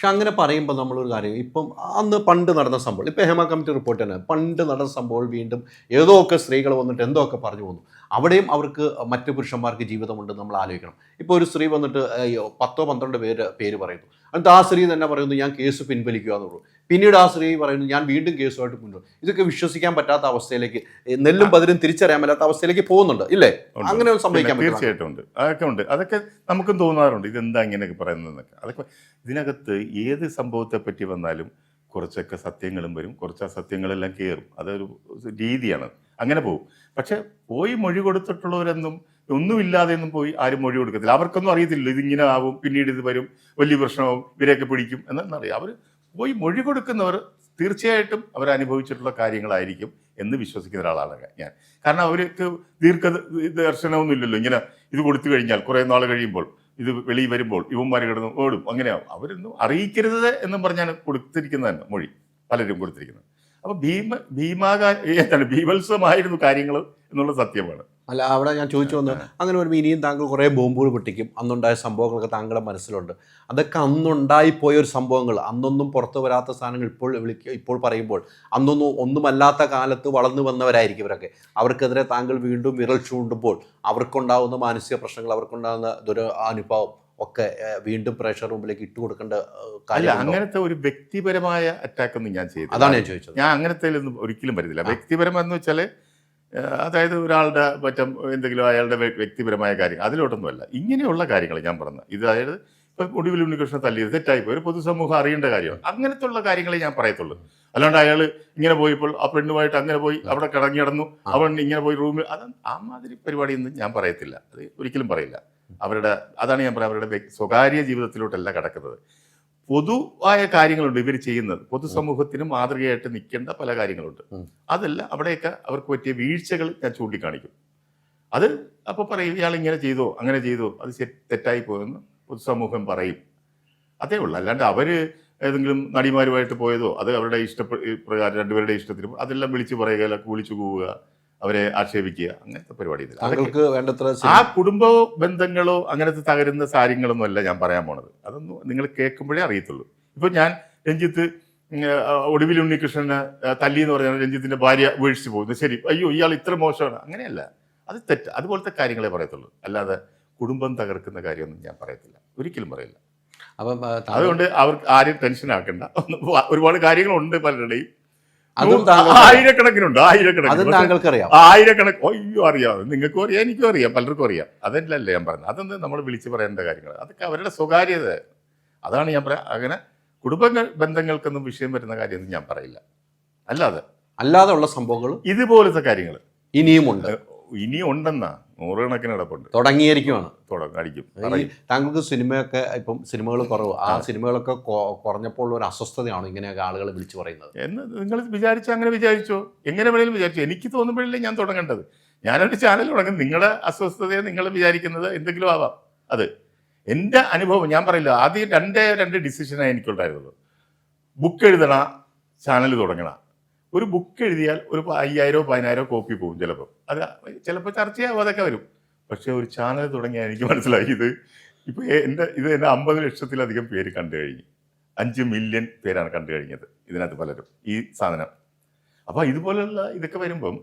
പക്ഷെ അങ്ങനെ പറയുമ്പോൾ നമ്മളൊരു കാര്യം ഇപ്പം അന്ന് പണ്ട് നടന്ന സംഭവം ഇപ്പം ഹേമ കമ്മിറ്റി റിപ്പോർട്ട് തന്നെ പണ്ട് നടന്ന സംഭവം വീണ്ടും ഏതോ ഒക്കെ സ്ത്രീകൾ വന്നിട്ട് എന്തോ ഒക്കെ പറഞ്ഞു പോകുന്നു. അവിടെയും അവർക്ക് മറ്റ് പുരുഷന്മാർക്ക് ജീവിതമുണ്ട് നമ്മൾ ആലോചിക്കണം. ഇപ്പോൾ ഒരു സ്ത്രീ വന്നിട്ട് 10-12 പേര് പറയുന്നു. എന്നിട്ട് ആ സ്ത്രീ തന്നെ പറയുന്നു ഞാൻ കേസ് പിൻവലിക്കുക എന്നുള്ളൂ. പിന്നീട് ആ സ്ത്രീ പറയുന്നു ഞാൻ വീണ്ടും കേസുമായിട്ട് മുന്നോട്ട്. ഇതൊക്കെ വിശ്വസിക്കാൻ പറ്റാത്ത അവസ്ഥയിലേക്ക് നെല്ലും പതിരും തിരിച്ചറിയാൻ പറ്റാത്ത അവസ്ഥയിലേക്ക് പോകുന്നുണ്ട് ഇല്ലേ? അങ്ങനെ സംഭവിക്കാൻ പറ്റും. തീർച്ചയായിട്ടും ഉണ്ട്, അതൊക്കെ ഉണ്ട്. അതൊക്കെ നമുക്കും തോന്നാറുണ്ട് ഇതെന്താ ഇങ്ങനെയൊക്കെ പറയുന്നതെന്നൊക്കെ. അതൊക്കെ ഇതിനകത്ത് ഏത് സംഭവത്തെ പറ്റി വന്നാലും കുറച്ചൊക്കെ സത്യങ്ങളും വരും, കുറച്ച് അസത്യങ്ങളെല്ലാം കയറും. അതൊരു രീതിയാണ്, അങ്ങനെ പോകും. പക്ഷെ പോയി മൊഴി കൊടുത്തിട്ടുള്ളവരൊന്നും ഒന്നുമില്ലാതെയൊന്നും പോയി ആരും മൊഴി കൊടുക്കത്തില്ല. അവർക്കൊന്നും അറിയത്തില്ല ഇതിങ്ങനെ ആവും, പിന്നീട് ഇത് വരും, വലിയ പ്രശ്നമാവും, ഇവരെയൊക്കെ പിടിക്കും എന്നറിയാം. അവർ പോയി മൊഴി കൊടുക്കുന്നവർ തീർച്ചയായിട്ടും അവരനുഭവിച്ചിട്ടുള്ള കാര്യങ്ങളായിരിക്കും എന്ന് വിശ്വസിക്കുന്ന ഒരാളാണ് ഞാൻ. കാരണം അവർക്ക് ദർശനമൊന്നും ഇല്ലല്ലോ. ഇങ്ങനെ ഇത് കൊടുത്തു കഴിഞ്ഞാൽ കുറേ നാൾ കഴിയുമ്പോൾ ഇത് വെളിയിൽ വരുമ്പോൾ ഇവന്മാർ കിടന്ന് ഓടും, അങ്ങനെയാവും. അവരൊന്നും അറിയിക്കരുത് എന്നും പറഞ്ഞാണ് കൊടുത്തിരിക്കുന്നത് തന്നെ മൊഴി, പലരും കൊടുത്തിരിക്കുന്നത്. അപ്പൊ ഭീവത്സമായിരുന്നു കാര്യങ്ങൾ എന്നുള്ള സത്യമാണ്. അല്ല, അവിടെ ഞാൻ ചോദിച്ചു വന്നത് അങ്ങനെ വരുമ്പോൾ ഇനിയും താങ്കൾ കുറേ ബോംബുകൾ പൊട്ടിക്കും. അന്നുണ്ടായ സംഭവങ്ങളൊക്കെ താങ്കളുടെ മനസ്സിലുണ്ട്. അതൊക്കെ അന്നുണ്ടായിപ്പോയ ഒരു സംഭവങ്ങൾ, അന്നൊന്നും പുറത്തു വരാത്ത സാധനങ്ങൾ ഇപ്പോൾ പറയുമ്പോൾ ഒന്നുമല്ലാത്ത കാലത്ത് വളർന്നു വന്നവരായിരിക്കും ഇവരൊക്കെ. അവർക്കെതിരെ താങ്കൾ വീണ്ടും വിരൽ ചൂണ്ടുമ്പോൾ അവർക്കുണ്ടാകുന്ന മാനസിക പ്രശ്നങ്ങൾ, അവർക്കുണ്ടാകുന്ന അനുഭവം ഒക്കെ വീണ്ടും പ്രേക്ഷകർ മുമ്പിലേക്ക് ഇട്ടുകൊടുക്കേണ്ട കാര്യം. അങ്ങനത്തെ ഒരു വ്യക്തിപരമായ അറ്റാക്ക് ഒന്നും ഞാൻ ചെയ്തു. അതാണ് ഞാൻ ചോദിച്ചത്. ഞാൻ അങ്ങനത്തെ ഒന്നും ഒരിക്കലും വരുന്നില്ല. വ്യക്തിപരമെന്ന് വെച്ചാൽ അതായത് ഒരാളുടെ മറ്റും എന്തെങ്കിലും അയാളുടെ വ്യക്തിപരമായ കാര്യം അതിലോട്ടൊന്നുമല്ല. ഇങ്ങനെയുള്ള കാര്യങ്ങൾ ഞാൻ പറഞ്ഞത്. ഇത് അതായത് ഇപ്പം ഒടുവിൽ ഉണ്ണികൃഷ്ണൻ തല്ലിയത് തെറ്റായിപ്പോയി, ഒരു പൊതുസമൂഹം അറിയേണ്ട കാര്യമാണ്. അങ്ങനത്തെ ഉള്ള കാര്യങ്ങളെ ഞാൻ പറയത്തുള്ളൂ. അല്ലാണ്ട് അയാൾ ഇങ്ങനെ പോയപ്പോൾ ആ പെണ്ണുമായിട്ട് അങ്ങനെ പോയി അവിടെ കിടങ്ങി കിടന്നു, അവൻ ഇങ്ങനെ പോയി റൂമിൽ, അത് ആ മാതിരി പരിപാടിയൊന്നും ഞാൻ പറയത്തില്ല. അത് ഒരിക്കലും പറയില്ല. അതാണ് ഞാൻ പറയുന്നത്, അവരുടെ സ്വകാര്യ ജീവിതത്തിലോട്ടല്ല കിടക്കുന്നത്. പൊതുവായ കാര്യങ്ങളുണ്ട് ഇവർ ചെയ്യുന്നത്. പൊതുസമൂഹത്തിന് മാതൃകയായിട്ട് നിൽക്കേണ്ട പല കാര്യങ്ങളുണ്ട്. അതല്ല അവിടെയൊക്കെ അവർക്ക് പറ്റിയ വീഴ്ചകൾ ഞാൻ ചൂണ്ടിക്കാണിക്കും. അത് അപ്പോൾ പറയും ഇയാൾ ഇങ്ങനെ ചെയ്തോ അങ്ങനെ ചെയ്തോ, അത് തെറ്റായി പോയെന്ന് പൊതുസമൂഹം പറയും. അതേ ഉള്ളൂ. അല്ലാണ്ട് അവർ ഏതെങ്കിലും നടിമാരുമായിട്ട് പോയതോ അത് അവരുടെ പ്രകാരം രണ്ടുപേരുടെ ഇഷ്ടത്തിന് അതെല്ലാം വിളിച്ചു പറയുക, വിളിച്ചു പോവുക, അവരെ ആക്ഷേപിക്കുക, അങ്ങനത്തെ പരിപാടി. ആ കുടുംബ ബന്ധങ്ങളോ അങ്ങനത്തെ തകരുന്ന കാര്യങ്ങളൊന്നും അല്ല ഞാൻ പറയാൻ പോണത്. അതൊന്നും നിങ്ങൾ കേൾക്കുമ്പോഴേ അറിയത്തുള്ളൂ. ഇപ്പൊ ഞാൻ രഞ്ജിത്ത് ഒടുവിൽ ഉണ്ണികൃഷ്ണനെ തല്ലി എന്ന് പറഞ്ഞാൽ രഞ്ജിത്തിന്റെ ഭാര്യ വീഴ്ച പോകുന്നു, ശരി, അയ്യോ ഇയാൾ ഇത്ര മോശമാണ്, അങ്ങനെയല്ല. അത് തെറ്റ്. അതുപോലത്തെ കാര്യങ്ങളെ പറയത്തുള്ളൂ. അല്ലാതെ കുടുംബം തകർക്കുന്ന കാര്യമൊന്നും ഞാൻ പറയത്തില്ല, ഒരിക്കലും പറയില്ല. അപ്പം അതുകൊണ്ട് അവർക്ക് ആരും ടെൻഷൻ ആക്കണ്ട. ഒരുപാട് കാര്യങ്ങളുണ്ട് പലരുടെയും, ആയിരക്കണക്കിനുണ്ട്. ആയിരക്കണക്കിന്. അയ്യോ അറിയാം, നിങ്ങൾക്കും അറിയാം, എനിക്കും അറിയാം, പലർക്കും അറിയാം. അതല്ലല്ലേ ഞാൻ പറഞ്ഞത്. അതൊന്നും നമ്മൾ വിളിച്ചു പറയേണ്ട കാര്യങ്ങൾ. അതൊക്കെ അവരുടെ സ്വകാര്യത. അതാണ് ഞാൻ പറയാം. അങ്ങനെ കുടുംബ ബന്ധങ്ങൾക്കൊന്നും വിഷയം വരുന്ന കാര്യമൊന്നും ഞാൻ പറയില്ല. അല്ലാതെ ഉള്ള സംഭവങ്ങൾ ഇതുപോലത്തെ കാര്യങ്ങൾ ഇനിയും ഉണ്ടെന്നാ നൂറുകണക്കിന് കിടപ്പുണ്ട്. തുടങ്ങിയിരിക്കുവാണ്. താങ്കൾക്ക് സിനിമയൊക്കെ ഇപ്പം സിനിമകൾ കുറവ്, ആ സിനിമകളൊക്കെ കുറഞ്ഞപ്പോൾ ഒരു അസ്വസ്ഥതയാണ് ഇങ്ങനെയൊക്കെ ആളുകൾ വിളിച്ചു പറയുന്നത് എന്ന് നിങ്ങൾ വിചാരിച്ചോ? അങ്ങനെ വിചാരിച്ചോ? എങ്ങനെ വേണേലും വിചാരിച്ചു. എനിക്ക് തോന്നുമ്പോഴല്ലേ ഞാൻ തുടങ്ങേണ്ടത്. ഞാനൊരു ചാനൽ തുടങ്ങും. നിങ്ങളുടെ അസ്വസ്ഥതയെ നിങ്ങൾ വിചാരിക്കുന്നത് എന്തെങ്കിലും ആവാം. അത് എൻ്റെ അനുഭവം. ഞാൻ പറയില്ല, ആദ്യം രണ്ട് ഡിസിഷനാണ് എനിക്കുണ്ടായിരുന്നത്. Book എഴുതണ, channel തുടങ്ങണ. ഒരു ബുക്ക് എഴുതിയാൽ ഒരു 5000-10,000 കോപ്പി പോകും ചിലപ്പോൾ. അത് ചിലപ്പോൾ ചർച്ചയാവും, അതൊക്കെ വരും. പക്ഷെ ഒരു ചാനൽ തുടങ്ങിയാൽ എനിക്ക് മനസ്സിലായി ഇത് 50 ലക്ഷത്തിലധികം പേര് കണ്ടു കഴിഞ്ഞു. 5 മില്യൺ പേരാണ് കണ്ടു കഴിഞ്ഞത് ഇതിനകത്ത് പലരും ഈ സാധനം. അപ്പോൾ ഇതുപോലുള്ള ഇതൊക്കെ വരുമ്പം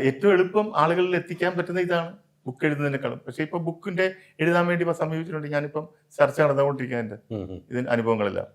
ഏറ്റവും എളുപ്പം ആളുകളിൽ എത്തിക്കാൻ പറ്റുന്ന ഇതാണ് ബുക്ക് എഴുതുന്നതിനേക്കാളും. പക്ഷെ ഇപ്പം ബുക്കിൻ്റെ എഴുതാൻ വേണ്ടി സമീപിച്ചിട്ടുണ്ട്. ഞാനിപ്പം ചർച്ച നടന്നുകൊണ്ടിരിക്കുക ഇതിന് അനുഭവങ്ങളെല്ലാം.